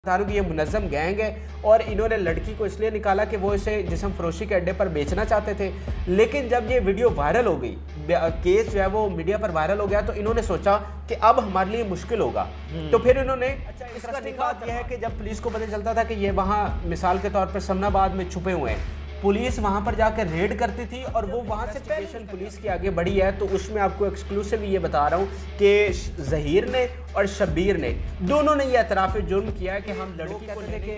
बता रहा हूँ कि ये मुनज़्ज़म गैंग है और इन्होंने लड़की को इसलिए निकाला कि वो इसे जिस्म फरोशी के अड्डे पर बेचना चाहते थे। लेकिन जब ये वीडियो वायरल हो गई, केस जो है वो मीडिया पर वायरल हो गया, तो इन्होंने सोचा कि अब हमारे लिए मुश्किल होगा। तो फिर इन्होंने इसका निकात यह है कि जब पुलिस को पता चलता था कि ये वहाँ मिसाल के तौर पर समनाबाद में छुपे हुए हैं, पुलिस वहां पर जाकर रेड करती थी और वो वहां से इन्वेस्टिगेशन पुलिस की आगे बढ़ी है। तो उसमें आपको एक्सक्लूसिव ये बता रहा हूँ कि ज़हीर ने और शब्बीर ने दोनों ने ये एतराफ़ जुर्म किया है कि हम लड़की को लेके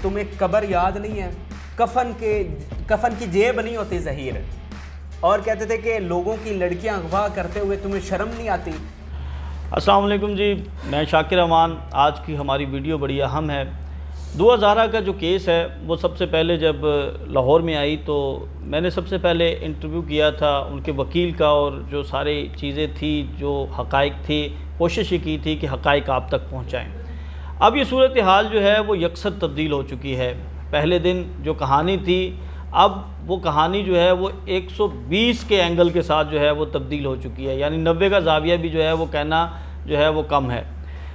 तुम्हें कब्र याद नहीं है, कफन की जेब नहीं होती ज़हीर, और कहते थे कि लोगों की लड़कियां अगवा करते हुए तुम्हें शर्म नहीं आती। अस्सलाम वालेकुम जी, मैं शाकिर अमान। आज की हमारी वीडियो बड़ी अहम है। दुआ ज़हरा का जो केस है वो सबसे पहले जब लाहौर में आई तो मैंने सबसे पहले इंटरव्यू किया था उनके वकील का, और जो सारी चीज़ें थी, जो हक़ाइक़ थी, कोशिश ये की थी कि हक़ाइक़ आप तक पहुँचाएँ। अब ये सूरत हाल जो है वो यकसर तब्दील हो चुकी है। पहले दिन जो कहानी थी, अब वो कहानी जो है वो 120 के एंगल के साथ जो है वो तब्दील हो चुकी है, यानी 90 का ज़ाविया भी जो है वो कहना जो है वो कम है।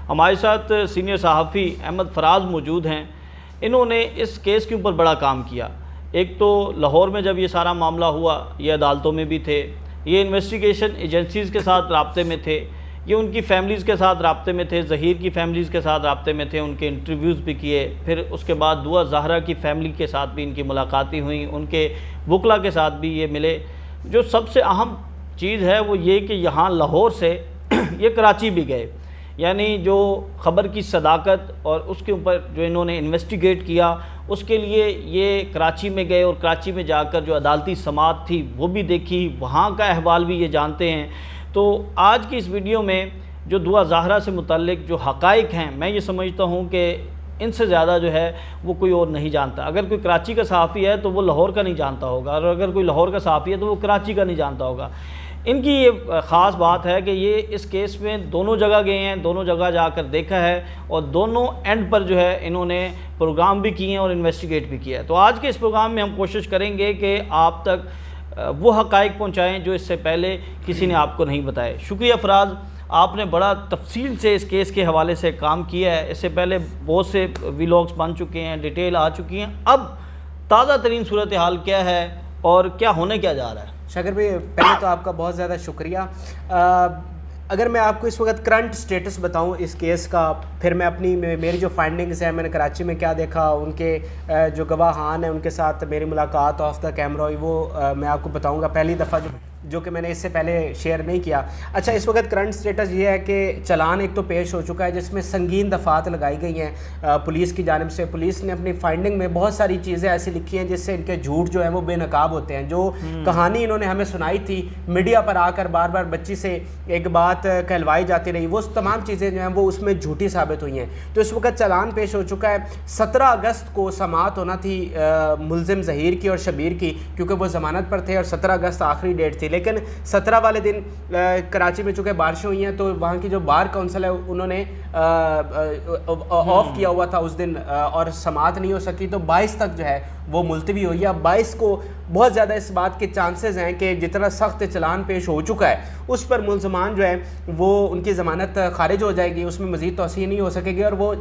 हमारे साथ सीनियर सहाफ़ी अहमद फराज मौजूद हैं। इन्होंने इस केस के ऊपर बड़ा काम किया। एक तो लाहौर में जब ये सारा मामला हुआ, ये अदालतों में भी थे, ये इन्वेस्टिगेशन एजेंसीज़ के साथ राब्ते में थे, ये उनकी फैमिलीज़ के साथ राब्ते में थे, ज़हीर की फैमिलीज़ के साथ राब्ते में थे, उनके इंटरव्यूज़ भी किए। फिर उसके बाद दुआ ज़हरा की फ़ैमिली के साथ भी इनकी मुलाकातें हुई, उनके वकला के साथ भी ये मिले। जो सबसे अहम चीज़ है वो ये कि यहाँ लाहौर से ये कराची भी गए, यानी जो ख़बर की सदाकत और उसके ऊपर जो इन्होंने इन्वेस्टिगेट किया, उसके लिए ये कराची में गए और कराची में जाकर जो अदालती समाअत थी वो भी देखी, वहाँ का अहवाल भी ये जानते हैं। तो आज की इस वीडियो में जो दुआ ज़हरा से मुतल्लिक जो हक़ाइक़ हैं, मैं ये समझता हूँ कि इनसे ज़्यादा जो है वो कोई और नहीं जानता। अगर कोई कराची का सहाफ़ी है तो वो लाहौर का नहीं जानता होगा, और अगर कोई लाहौर का सहाफ़ी है तो वो कराची का नहीं जानता होगा। इनकी ये ख़ास बात है कि ये इस केस में दोनों जगह गए हैं, दोनों जगह जाकर देखा है, और दोनों एंड पर जो है इन्होंने प्रोग्राम भी किए हैं और इन्वेस्टिगेट भी किया है। तो आज के इस प्रोग्राम में हम कोशिश करेंगे कि आप तक वो हक़ाइक़ पहुँचाएँ जो इससे पहले किसी ने आपको नहीं बताए। शुक्रिया फराज, आपने बड़ा तफसील से इस केस के हवाले से काम किया है। इससे पहले बहुत से व्लॉग्स बन चुके हैं, डिटेल आ चुकी हैं। अब ताज़ा तरीन सूरत हाल क्या है और क्या होने क्या जा रहा है? शाकिर भाई, पहले तो आपका बहुत ज़्यादा शुक्रिया। अगर मैं आपको इस वक्त करंट स्टेटस बताऊं इस केस का, फिर मैं अपनी मेरी जो फाइंडिंग्स है, मैंने कराची में क्या देखा, उनके जो गवाहान हैं उनके साथ मेरी मुलाकात ऑफ द कैमरा हुई, वो मैं आपको बताऊंगा। पहली दफ़ा जो कि मैंने इससे पहले शेयर नहीं किया। अच्छा, इस वक्त करंट स्टेटस ये है कि चलान एक तो पेश हो चुका है जिसमें संगीन दफ़ात लगाई गई हैं पुलिस की जानिब से। पुलिस ने अपनी फाइंडिंग में बहुत सारी चीज़ें ऐसी लिखी हैं जिससे इनके झूठ जो है वो बेनकाब होते हैं। जो कहानी इन्होंने हमें सुनाई थी, मीडिया पर आकर बार बार बच्ची से एक बात कहलवाई जाती रही, वो तमाम चीज़ें जो हैं वो उसमें झूठी साबित हुई हैं। तो इस वक्त चलान पेश हो चुका है। 17 अगस्त को समाअत होना थी मुलजिम ज़हीर की और शब्बीर की, क्योंकि वो ज़मानत पर थे और 17 अगस्त आखिरी डेट थी। लेकिन 17 वाले दिन कराची में चूँकि बारिशें हुई हैं तो वहाँ की जो बार काउंसिल है उन्होंने ऑफ किया हुआ था उस दिन, और समाअत नहीं हो सकी, तो 22 तक जो है वो मुलतवी हुई है। अब 22 को बहुत ज़्यादा इस बात के चांसेस हैं कि जितना सख्त चलान पेश हो चुका है उस पर मुलजमान जो है वो उनकी ज़मानत खारिज हो जाएगी, उसमें मज़ीद तौसीह नहीं हो सकेगी और वो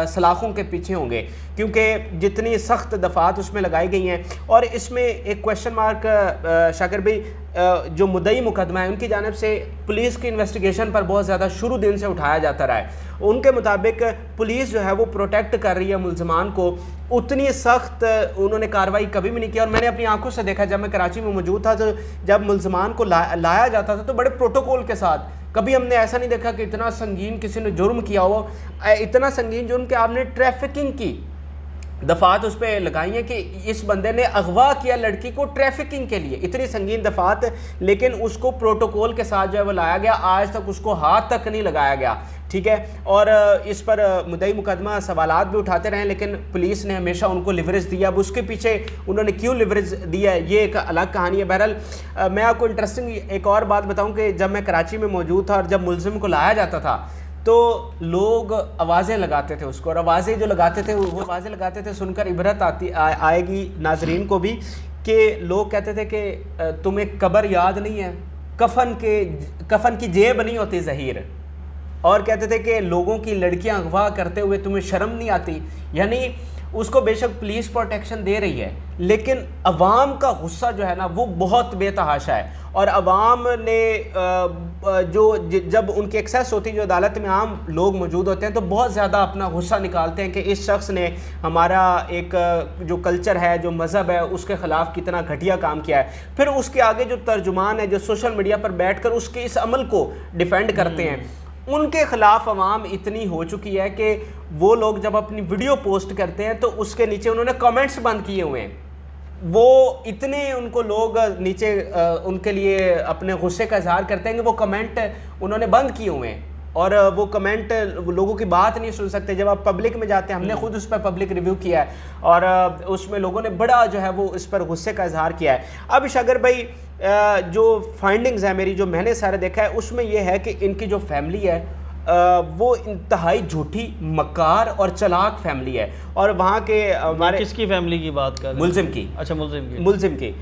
सलाखों के पीछे होंगे, क्योंकि जितनी सख्त दफ़ात उसमें लगाई गई हैं। और इसमें एक क्वेश्चन मार्क शाकिर भाई, जो मुद्दई मुकदमा है उनकी जानिब से पुलिस की इन्वेस्टिगेशन पर बहुत ज़्यादा शुरू दिन से उठाया जाता रहा है। उनके मुताबिक पुलिस जो है वो प्रोटेक्ट कर रही है मुलजमान को, उतनी सख्त उन्होंने कार्रवाई कभी भी नहीं की। और मैंने अपनी आंखों से देखा, जब मैं कराची में मौजूद था, तो जब मुलजमान को लाया जाता था तो बड़े प्रोटोकॉल के साथ, कभी हमने ऐसा नहीं देखा कि इतना संगीन किसी ने जुर्म किया हो, इतना संगीन जुर्म कि आपने ट्रैफिकिंग की दफ़ात उस पर लगाई हैं कि इस बंदे ने अगवा किया लड़की को ट्रैफिकिंग के लिए, इतनी संगीन दफ़ात, लेकिन उसको प्रोटोकॉल के साथ जो है वो लाया गया। आज तक उसको हाथ तक नहीं लगाया गया, ठीक है। और इस पर मुद्दई मुकदमा सवालात भी उठाते रहे, लेकिन पुलिस ने हमेशा उनको लिवरेज दिया। अब उसके पीछे उन्होंने क्यों लिवरेज दिया है ये एक अलग कहानी है। बहरहाल मैं आपको इंटरेस्टिंग एक और बात बताऊं कि जब मैं कराची में मौजूद था और जब मुलजिम को लाया जाता था तो लोग आवाज़ें लगाते थे उसको, और आवाज़ें जो लगाते थे वो आवाज़ें लगाते थे सुनकर इबरत आएगी नाजरीन को भी, कि लोग कहते थे कि तुम्हें कब्र याद नहीं है, कफन की जेब नहीं होती ज़हीर। और कहते थे कि लोगों की लड़कियां अगवा करते हुए तुम्हें शर्म नहीं आती। यानी उसको बेशक पुलिस प्रोटेक्शन दे रही है, लेकिन अवाम का गुस्सा जो है ना वो बहुत बेतहाशा है। और अवाम ने जब उनकी एक्सेस होती है, जो अदालत में आम लोग मौजूद होते हैं, तो बहुत ज़्यादा अपना गुस्सा निकालते हैं कि इस शख्स ने हमारा एक जो कल्चर है, जो मज़हब है, उसके ख़िलाफ़ कितना घटिया काम किया है। फिर उसके आगे जो तर्जुमान है, जो सोशल मीडिया पर बैठकर उसके इस अमल को डिफेंड करते हैं, उनके ख़िलाफ़ अवाम इतनी हो चुकी है कि वो लोग जब अपनी वीडियो पोस्ट करते हैं तो उसके नीचे उन्होंने कमेंट्स बंद किए हुए हैं। वो इतने उनको लोग नीचे उनके लिए अपने गुस्से का इजहार करते हैं कि वो कमेंट उन्होंने बंद किए हुए हैं, और वो कमेंट लोगों की बात नहीं सुन सकते। जब आप पब्लिक में जाते हैं, हमने खुद उस पर पब्लिक रिव्यू किया है, और उसमें लोगों ने बड़ा जो है वो इस पर गुस्से का इजहार किया है। अब शागर भाई जो फाइंडिंग्स है मेरी, जो मैंने सारे देखा है, उसमें यह है कि इनकी जो फैमिली है वो इंतहाई झूठी, मक्कार और चलाक फैमिली है। और वहाँ के हमारे किसकी फैमिली की बात कर रहे हैं? मुलजिम की। अच्छा, मुलजिम की।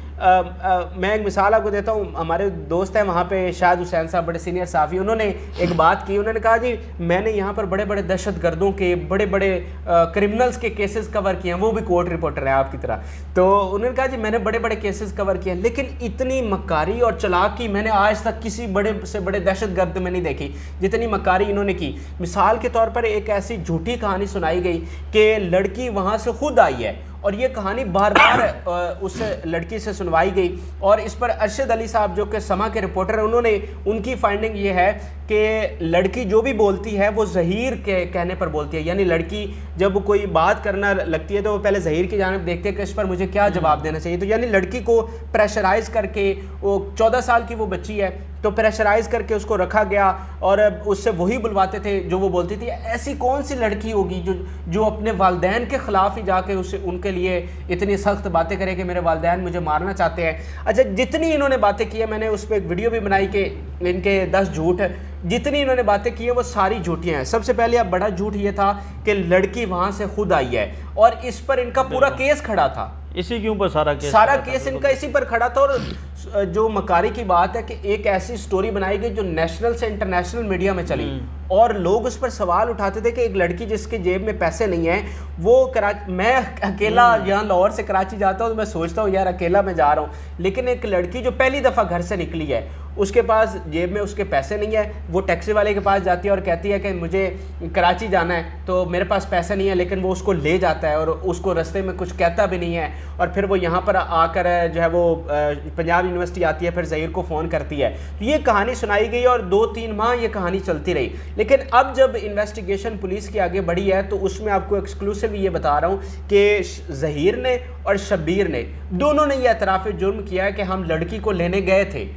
मैं एक मिसाल आपको देता हूँ। हमारे दोस्त हैं वहाँ पे, शाहिद हुसैन साहब, बड़े सीनियर साफ़ी, उन्होंने एक बात की। उन्होंने कहा जी मैंने यहाँ पर बड़े बड़े दहशत गर्दों के, बड़े बड़े क्रिमिनल्स के केसेस कवर किए हैं, वो भी कोर्ट रिपोर्टर हैं आपकी तरह। तो उन्होंने कहा जी मैंने बड़े बड़े केसेस कवर किए हैं, लेकिन इतनी मक्कारी और चलाकी मैंने आज तक किसी बड़े से बड़े दहशत गर्द में नहीं देखी जितनी मक्कारी इन्होंने की। मिसाल के तौर पर एक ऐसी झूठी कहानी सुनाई गई कि लड़की वहाँ से खुद आई है, और ये कहानी बार बार उस लड़की से सुनवाई गई, और इस पर अरशद अली साहब जो कि समा के रिपोर्टर हैं, उन्होंने उनकी फाइंडिंग ये है कि लड़की जो भी बोलती है वो ज़हीर के कहने पर बोलती है। यानी लड़की जब कोई बात करना लगती है तो वो पहले ज़हीर की जानिब देखते हैं कि इस पर मुझे क्या जवाब देना चाहिए। तो यानी लड़की को प्रेशराइज करके, वो 14 साल की वो बच्ची है, तो प्रेशराइज करके उसको रखा गया और उससे वही बुलवाते थे जो वो बोलती थी। ऐसी कौन सी लड़की होगी जो अपने वालिदैन के ख़िलाफ़ ही जाके उससे उनके लिए इतनी सख्त बातें करे कि मेरे वालिदैन मुझे मारना चाहते हैं। अच्छा, जितनी इन्होंने बातें की है, मैंने उस पर एक वीडियो भी बनाई कि इनके 10 झूठ, जितनी इन्होंने बातें की है वो सारी झूठियाँ हैं। सबसे पहले अब बड़ा झूठ ये था कि लड़की वहाँ से खुद आई है, और इस पर इनका पूरा केस खड़ा था। इसी के ऊपर सारा केस इनका इसी पर खड़ा था। और जो मकारी की बात है कि एक ऐसी स्टोरी बनाई गई जो नेशनल से इंटरनेशनल मीडिया में चली, और लोग उस पर सवाल उठाते थे कि एक लड़की जिसके जेब में पैसे नहीं हैं, वो मैं अकेला यहाँ लाहौर से कराची जाता हूँ तो मैं सोचता हूँ यार अकेला मैं जा रहा हूँ, लेकिन एक लड़की जो पहली दफ़ा घर से निकली है, उसके पास जेब में उसके पैसे नहीं है, वो टैक्सी वाले के पास जाती है और कहती है कि मुझे कराची जाना है, तो मेरे पास पैसे नहीं है, लेकिन वो उसको ले जाता है और उसको रास्ते में कुछ कहता भी नहीं है, और फिर वो यहाँ पर आकर जो है वो पंजाब यूनिवर्सिटी आती है, फिर ज़हीर को फ़ोन करती है। ये कहानी सुनाई गई और 2-3 माह ये कहानी चलती रही। लेकिन अब जब इन्वेस्टिगेशन पुलिस की आगे बढ़ी है तो उसमें आपको एक्सक्लूसिव ये बता रहा हूँ कि ज़हीर ने और शब्बीर ने, दोनों ने यह एतराफ़ जुर्म किया है कि हम लड़की को लेने गए थे।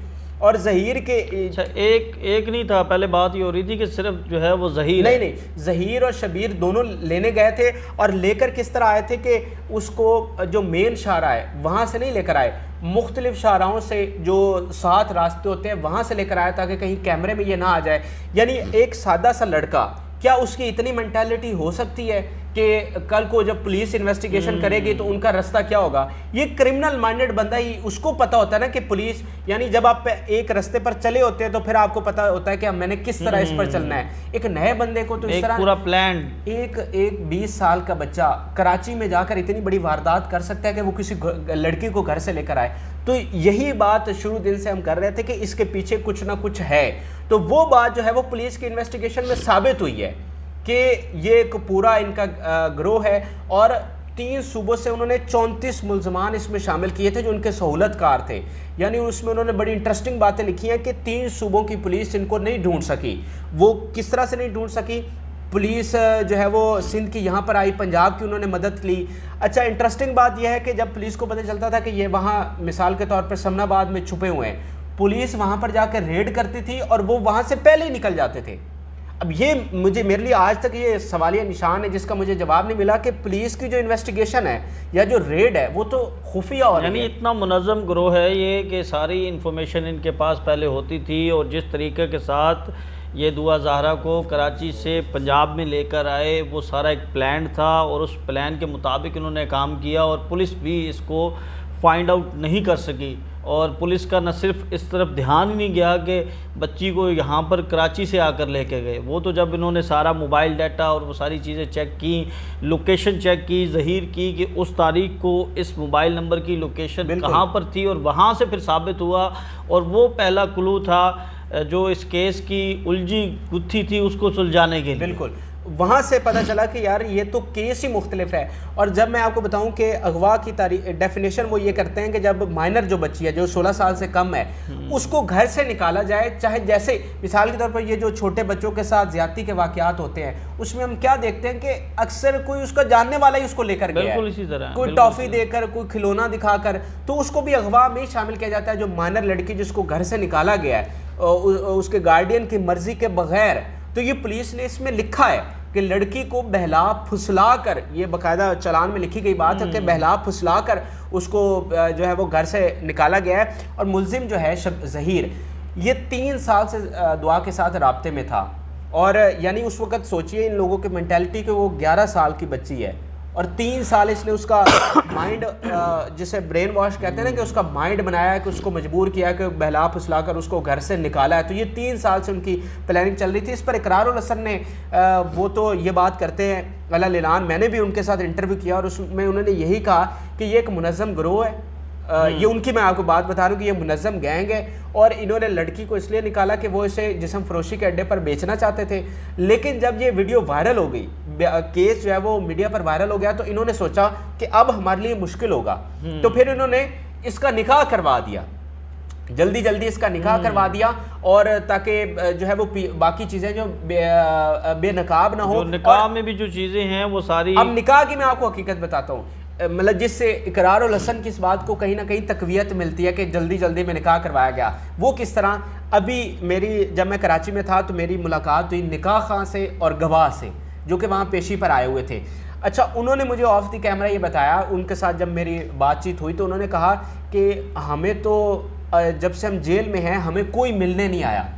और ज़हीर के एक नहीं था, पहले बात ये हो रही थी कि सिर्फ जो है वो ज़हीर, नहीं, ज़हीर और शबीर दोनों लेने गए थे, और लेकर किस तरह आए थे कि उसको जो मेन शाहरा है वहाँ से नहीं लेकर आए, मुख्तलिफ शाहराओं से जो 7 रास्ते होते हैं वहाँ से लेकर आया ताकि कहीं कैमरे में ये ना आ जाए। यानी एक सादा सा लड़का, क्या उसकी इतनी मेंटालिटी हो सकती है कि कल को जब पुलिस इन्वेस्टिगेशन करेगी तो उनका रास्ता क्या होगा? ये क्रिमिनल माइंडेड बंदा ही, उसको पता होता है ना कि पुलिस, यानी जब आप एक रास्ते पर चले होते हैं तो फिर आपको पता होता है कि मैंने किस तरह इस पर चलना है। एक नए बंदे को तो इस तरह पूरा प्लान, एक 20 साल का बच्चा कराची में जाकर इतनी बड़ी वारदात कर सकता है कि वो किसी लड़की को घर से लेकर आए। तो यही बात शुरू दिन से हम कर रहे थे कि इसके पीछे कुछ ना कुछ है। तो वो बात जो है वो पुलिस की इन्वेस्टिगेशन में साबित हुई है कि ये एक पूरा इनका ग्रोह है, और 3 सूबों से उन्होंने 34 मुल्ज़मान इसमें शामिल किए थे जो उनके सहूलतकार थे। यानी उसमें उन्होंने बड़ी इंटरेस्टिंग बातें लिखी हैं कि 3 सूबों की पुलिस इनको नहीं ढूंढ सकी। वो किस तरह से नहीं ढूंढ सकी? पुलिस जो है वो सिंध की यहाँ पर आई, पंजाब की उन्होंने मदद ली। अच्छा, इंटरेस्टिंग बात यह है कि जब पुलिस को पता चलता था कि ये वहाँ मिसाल के तौर पर समनाबाद में छुपे हुए हैं, पुलिस वहाँ पर जाकर रेड करती थी और वो वहाँ से पहले ही निकल जाते थे। अब ये मेरे लिए आज तक ये सवालिया निशान है जिसका मुझे जवाब नहीं मिला कि पुलिस की जो इन्वेस्टिगेशन है या जो रेड है वो तो खुफिया, और यानी इतना मुनज़्ज़म ग्रोह है ये कि सारी इन्फॉर्मेशन इनके पास पहले होती थी, और जिस तरीके के साथ ये दुआ ज़हरा को कराची से पंजाब में लेकर आए वो सारा एक प्लान था, और उस प्लान के मुताबिक इन्होंने काम किया, और पुलिस भी इसको फाइंड आउट नहीं कर सकी। और पुलिस का न सिर्फ इस तरफ ध्यान ही नहीं गया कि बच्ची को यहाँ पर कराची से आकर लेके गए, वो तो जब इन्होंने सारा मोबाइल डाटा और वो सारी चीज़ें चेक की, लोकेशन चेक की, ज़हीर की कि उस तारीख को इस मोबाइल नंबर की लोकेशन कहाँ पर थी, और वहाँ से फिर साबित हुआ, और वो पहला क्लू था जो इस केस की उलझी गुत्थी थी उसको सुलझाने के लिए। बिल्कुल, वहाँ से पता चला कि यार ये तो केस ही मुख्तलिफ है। और जब मैं आपको बताऊं कि अगवा की डेफिनेशन वो ये करते हैं कि जब माइनर जो बच्ची है जो 16 साल से कम है उसको घर से निकाला जाए, चाहे जैसे मिसाल के तौर पर ये जो छोटे बच्चों के साथ ज्यादती के वाकयात होते हैं उसमें हम क्या देखते हैं कि अक्सर कोई उसका जानने वाला ही उसको लेकर गया है, इसी तरह कोई टॉफी देकर, कोई खिलौना दिखाकर, तो उसको भी अगवा में शामिल किया जाता है। जो माइनर लड़की जिसको घर से निकाला गया है उसके गार्डियन की मर्जी के बगैर, तो ये पुलिस ने इसमें लिखा है कि लड़की को बहला फुसला कर, ये बाकायदा चालान में लिखी गई बात है कि बहला फुसला कर उसको जो है वो घर से निकाला गया है। और मुलजिम जो है ज़हीर ये 3 साल से दुआ के साथ राब्ते में था, और यानी उस वक़्त सोचिए इन लोगों की मेंटालिटी कि वो 11 साल की बच्ची है और 3 साल इसने उसका माइंड, जिसे ब्रेन वॉश कहते हैं ना, कि उसका माइंड बनाया है, कि उसको मजबूर किया कि बहला फुसला कर उसको घर से निकाला है। तो ये 3 साल से उनकी प्लानिंग चल रही थी। इस पर इकरारुल हसन ने वो तो ये बात करते हैं अल ऐलान, मैंने भी उनके साथ इंटरव्यू किया और उसमें उन्होंने यही कहा कि ये एक मुनज़्ज़म गिरोह है। ये उनकी मैं आपको बात बता रहा हूँ कि ये मुनज़्ज़म गैंग है, और इन्होंने लड़की को इसलिए निकाला कि वो इसे जिस्म फरोशी के अड्डे पर बेचना चाहते थे। लेकिन जब ये वीडियो वायरल हो गई, केस जो है वो मीडिया पर वायरल हो गया, तो इन्होंने सोचा कि अब हमारे लिए मुश्किल होगा, तो फिर इन्होंने इसका निकाह करवा दिया, जल्दी जल्दी इसका निकाह करवा दिया, और ताकि जो है वो बाकी चीज़ें जो बेनकाब ना हो। निकाह में भी जो चीज़ें हैं वो सारी, अब निकाह की मैं आपको हकीकत बताता हूँ, मतलब जिससे इकरारुल हसन की इस बात को कहीं ना कहीं तकवीयत मिलती है कि जल्दी जल्दी में निकाह करवाया गया। वो किस तरह, अभी मेरी जब मैं कराची में था तो मेरी मुलाकात हुई निकाह खां से और गवाह से, जो कि वहाँ पेशी पर आए हुए थे। अच्छा, उन्होंने मुझे ऑफ द कैमरा ये बताया, उनके साथ जब मेरी बातचीत हुई तो उन्होंने कहा कि हमें तो जब से हम जेल में हैं हमें कोई मिलने नहीं आया,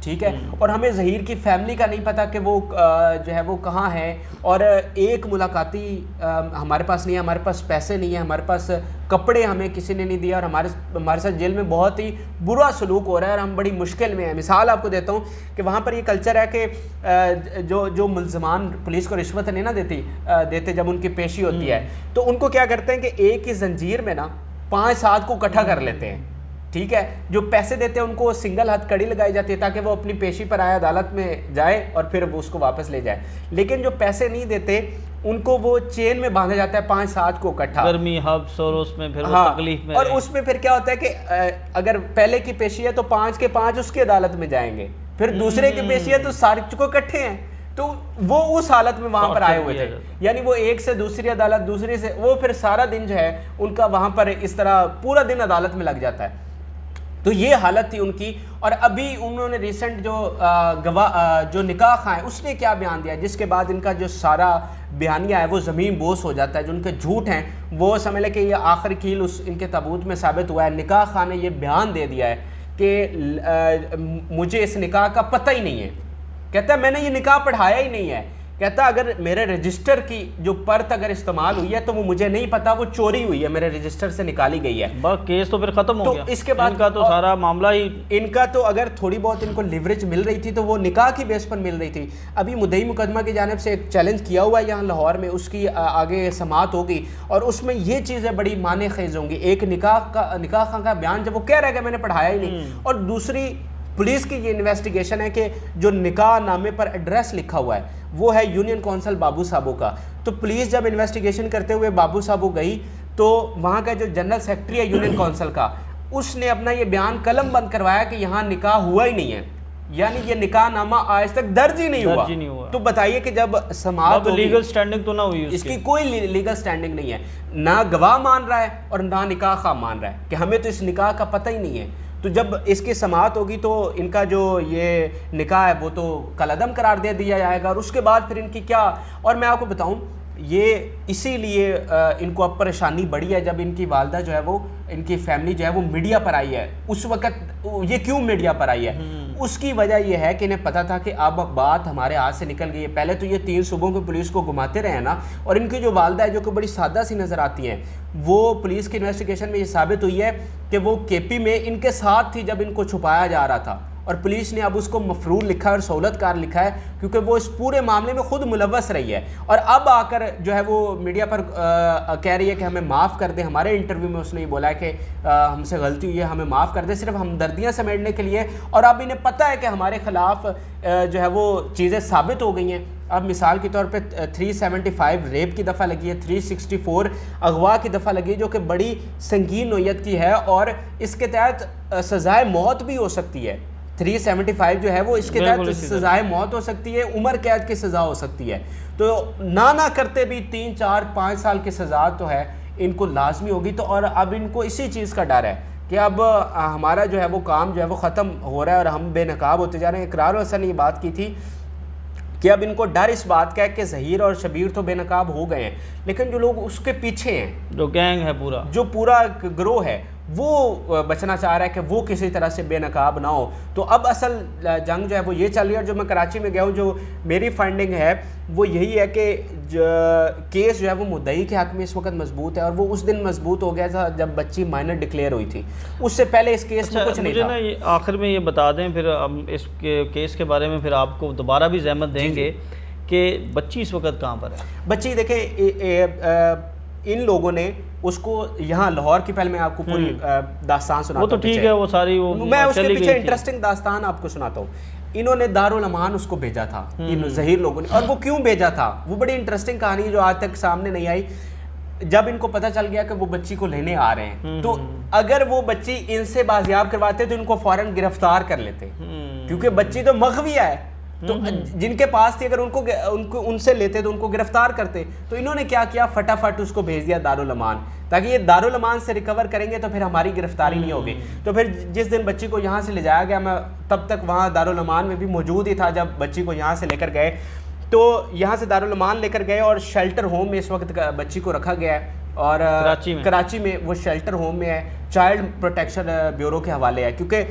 ठीक है, और हमें ज़हीर की फैमिली का नहीं पता कि वो जो है वो कहाँ है, और एक मुलाकाती हमारे पास नहीं है, हमारे पास पैसे नहीं है, हमारे पास कपड़े हमें किसी ने नहीं दिया, और हमारे साथ जेल में बहुत ही बुरा सलूक हो रहा है और हम बड़ी मुश्किल में हैं। मिसाल आपको देता हूँ कि वहाँ पर ये कल्चर है कि जो मुल्ज़मान पुलिस को रिश्वत नहीं ना देते जब उनकी पेशी होती है, तो उनको क्या करते हैं कि एक ही जंजीर में ना 5-7 को इकट्ठा कर लेते हैं, ठीक है। जो पैसे देते हैं उनको सिंगल हाथ कड़ी लगाई जाती है ताकि वो अपनी पेशी पर आए, अदालत में जाए और फिर वो उसको वापस ले जाए। लेकिन जो पैसे नहीं देते उनको वो चेन में बांधा जाता है 5-7 को इकट्ठा, गर्मी हब्स, और उसमें फिर हाँ, तकलीफ में, और उसमें फिर क्या होता है कि अगर पहले की पेशी है तो 5 के 5 उसकी अदालत में जाएंगे, फिर दूसरे की पेशी है तो सारे को इकट्ठे हैं, तो वो उस हालत में वहां पर आए हुए थे, यानी वो एक से दूसरी अदालत, दूसरी से वो, फिर सारा दिन जो है उनका वहां पर इस तरह पूरा दिन अदालत में लग जाता है। तो ये हालत थी उनकी। और अभी उन्होंने रिसेंट जो निकाह खां है उसने क्या बयान दिया, जिसके बाद इनका जो सारा बयानिया है वो ज़मीन बोस हो जाता है, जो उनके झूठ हैं वो समझ लें कि ये आखिरी कील उस इनके ताबूत में साबित हुआ है। निकाह खां ने ये बयान दे दिया है कि मुझे इस निकाह का पता ही नहीं है, कहता है मैंने ये निकाह पढ़ाया ही नहीं है, कहता अगर मेरे रजिस्टर की जो परत अगर इस्तेमाल हुई है तो वो मुझे नहीं पता, वो चोरी हुई है, मेरे रजिस्टर से निकाली गई है। बस केस तो फिर खत्म हो गया। इसके बाद इनका तो सारा मामला ही, इनका तो अगर थोड़ी बहुत इनको लिवरेज मिल रही थी तो वो निकाह की बेस पर मिल रही थी। अभी मुद्दई मुकदमा की जानिब से एक चैलेंज किया हुआ है यहाँ लाहौर में, उसकी आगे समाअत होगी और उसमें ये चीज़ें बड़ी माने खेज होंगी। एक निकाह खां का बयान जब वो कह रहा है कि मैंने पढ़ाया ही नहीं, और दूसरी पुलिस की ये इन्वेस्टिगेशन है कि जो निकाह नामे पर एड्रेस लिखा हुआ है वो है यूनियन कौंसल बाबू साहबों का। तो पुलिस जब इन्वेस्टिगेशन करते हुए बाबू साहबों गई तो वहाँ का जो जनरल सेक्रेटरी है यूनियन कौंसल का, उसने अपना ये बयान कलम बंद करवाया कि यहाँ निकाह हुआ ही नहीं है, यानी ये निकाह नामा आज तक दर्ज ही नहीं हुआ। तो बताइए कि जब समाअत लीगल स्टैंडिंग तो ना हुई, इसकी कोई लीगल स्टैंडिंग नहीं है, ना गवाह मान रहा है और ना निकाह खां मान रहा है कि हमें तो इस निकाह का पता ही नहीं है। तो जब इसकी समाअत होगी तो इनका जो ये निकाह है वो तो कलअदम करार दे दिया जाएगा, और उसके बाद फिर इनकी क्या। और मैं आपको बताऊं ये इसीलिए इनको अब परेशानी बढ़ी है, जब इनकी वालदा जो है वो, इनकी फैमिली जो है वो मीडिया पर आई है। उस वक़्त ये क्यों मीडिया पर आई है, उसकी वजह यह है कि इन्हें पता था कि अब बात हमारे हाथ से निकल गई है। पहले तो ये 3 सूबों की पुलिस को घुमाते रहे ना, और इनकी जो वालदा है जो कि बड़ी सादा सी नज़र आती हैं, वो पुलिस की इन्वेस्टिगेशन में ये साबित हुई है कि वो केपी में इनके साथ थी जब इनको छुपाया जा रहा था, और पुलिस ने अब उसको मफरूर लिखा है और सहूलतकार लिखा है, क्योंकि वो इस पूरे मामले में खुद मुलव्वस रही है। और अब आकर जो है वो मीडिया पर कह रही है कि हमें माफ़ कर दें। हमारे इंटरव्यू में उसने ये बोला है कि हमसे गलती हुई है, हमें माफ़ कर दें, सिर्फ हमदर्दियाँ समेटने के लिए। और अब इन्हें पता है कि हमारे ख़िलाफ़ जो है वो चीज़ें साबित हो गई हैं। अब मिसाल के तौर पे 375 रेप की दफ़ा लगी है, 364 अगवा की दफ़ा लगी है, जो कि बड़ी संगीन नोयत की है, और इसके तहत सज़ाए मौत भी हो सकती है। 375 जो है वो इसके तहत सज़ाए मौत हो सकती है, उम्र कैद की सज़ा हो सकती है। तो ना करते भी 3, 4, 5 साल की सज़ा तो है इनको लाजमी होगी। तो और अब इनको इसी चीज़ का डर है कि अब हमारा जो है वो काम जो है वो ख़त्म हो रहा है और हम बेनकाब होते जा रहे हैं। इकरार हसन ने ये बात की थी कि अब इनको डर इस बात का है कि ज़हीर और शबीर तो बेनकाब हो गए हैं, लेकिन जो लोग उसके पीछे हैं, जो गैंग है पूरा, जो पूरा गिरोह है, वो बचना चाह रहा है कि वो किसी तरह से बेनकाब ना हो। तो अब असल जंग जो है वो ये चल रही है। और जो मैं कराची में गया हूँ, जो मेरी फाइंडिंग है वो यही है कि केस जो है वो मुद्दई के हक़ में इस वक्त मजबूत है, और वो उस दिन मजबूत हो गया था जब बच्ची माइनर डिक्लेयर हुई थी। उससे पहले इस केस में कुछ नहीं था। मुझे ना आखिर में ये बता दें, फिर हम इस केस के बारे में फिर आपको दोबारा भी ज़हमत देंगे कि बच्ची इस वक्त कहाँ पर है। बच्ची देखें, इन लोगों ने उसको यहाँ लाहौर की, पहले मैं आपको पूरी दास्तान सुनाता हूँ। वो तो ठीक है, वो सारी वो मैं उसके पीछे इंटरेस्टिंग दास्तान आपको सुनाता हूँ। इन्होंने दारुल अमान उसको भेजा था, इन ज़हीर लोगों ने। और वो क्यों भेजा था, वो बड़ी इंटरेस्टिंग कहानी जो आज तक सामने नहीं आई। जब इनको पता चल गया कि वो बच्ची को लेने आ रहे हैं, तो अगर वो बच्ची इनसे बाजियाब करवाते तो इनको फौरन गिरफ्तार कर लेते, क्योंकि बच्ची तो मग़विया है। तो जिनके पास थी, अगर उनको उनसे लेते तो उनको गिरफ्तार करते। तो इन्होंने क्या किया, फटाफट उसको भेज दिया दारुल अमान, ताकि ये दारुल अमान से रिकवर करेंगे तो फिर हमारी गिरफ्तारी नहीं होगी। तो फिर जिस दिन बच्ची को यहाँ से ले जाया गया, मैं तब तक वहाँ दारुल अमान में भी मौजूद ही था जब बच्ची को यहाँ से लेकर गए। तो यहाँ से दारुल अमान लेकर गए और शेल्टर होम में इस वक्त बच्ची को रखा गया है, और कराची में वो शेल्टर होम में है, चाइल्ड प्रोटेक्शन ब्यूरो के हवाले है। क्योंकि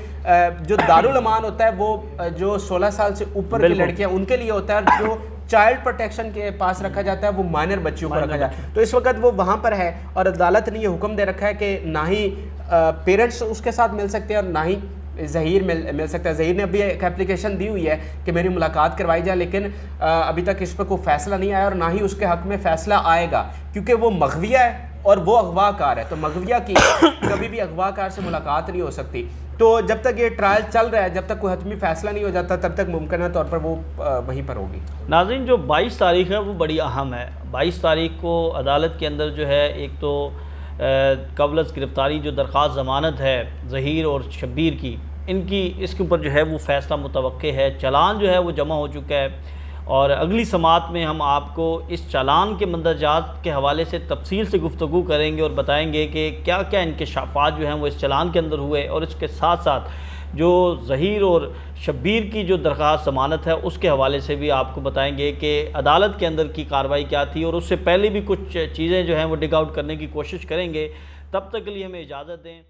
जो दारुल अमान होता है वो जो 16 साल से ऊपर की लड़कियां उनके लिए होता है, जो चाइल्ड प्रोटेक्शन के पास रखा जाता है वो माइनर बच्चियों को रखा जाता है। तो इस वक्त वो वहाँ पर है, और अदालत ने ये हुक्म दे रखा है कि ना ही पेरेंट्स उसके साथ मिल सकते हैं और ना ही ज़हीर मिल सकता है। ज़हीर ने अभी एक एप्लीकेशन दी हुई है कि मेरी मुलाकात करवाई जाए, लेकिन अभी तक इस पर कोई फ़ैसला नहीं आया, और ना ही उसके हक़ में फ़ैसला आएगा, क्योंकि वो मग़विया है और वो अगवाकार है। तो मग़विया की कभी भी अगवाकार से मुलाकात नहीं हो सकती। तो जब तक ये ट्रायल चल रहा है, जब तक कोई हतमी फ़ैसला नहीं हो जाता, तब तक मुमकिन तौर पर वो वहीं पर होगी। नाज़रीन, जो 22 तारीख़ है वो बड़ी अहम है। 22 तारीख़ को अदालत के अंदर जो है, एक तो कबल गिरफ़्तारी जो दरख्वास्त ज़मानत है ज़हीर और शब्बीर की, इनकी इसके ऊपर जो है वो फ़ैसला मुतवक्के है। चालान जो है वो जमा हो चुका है, और अगली समात में हम आपको इस चालान के मंदरजात के हवाले से तफसील से गुफ्तगू करेंगे और बताएंगे कि क्या क्या इंकशाफात जो हैं वो इस चालान के अंदर हुए, और इसके साथ साथ जो ज़हीर और शब्बीर की जो दरख्वास्त ज़मानत है उसके हवाले से भी आपको बताएंगे कि अदालत के अंदर की कार्रवाई क्या थी, और उससे पहले भी कुछ चीज़ें जो हैं वो डिग आउट करने की कोशिश करेंगे। तब तक के लिए हमें इजाज़त दें।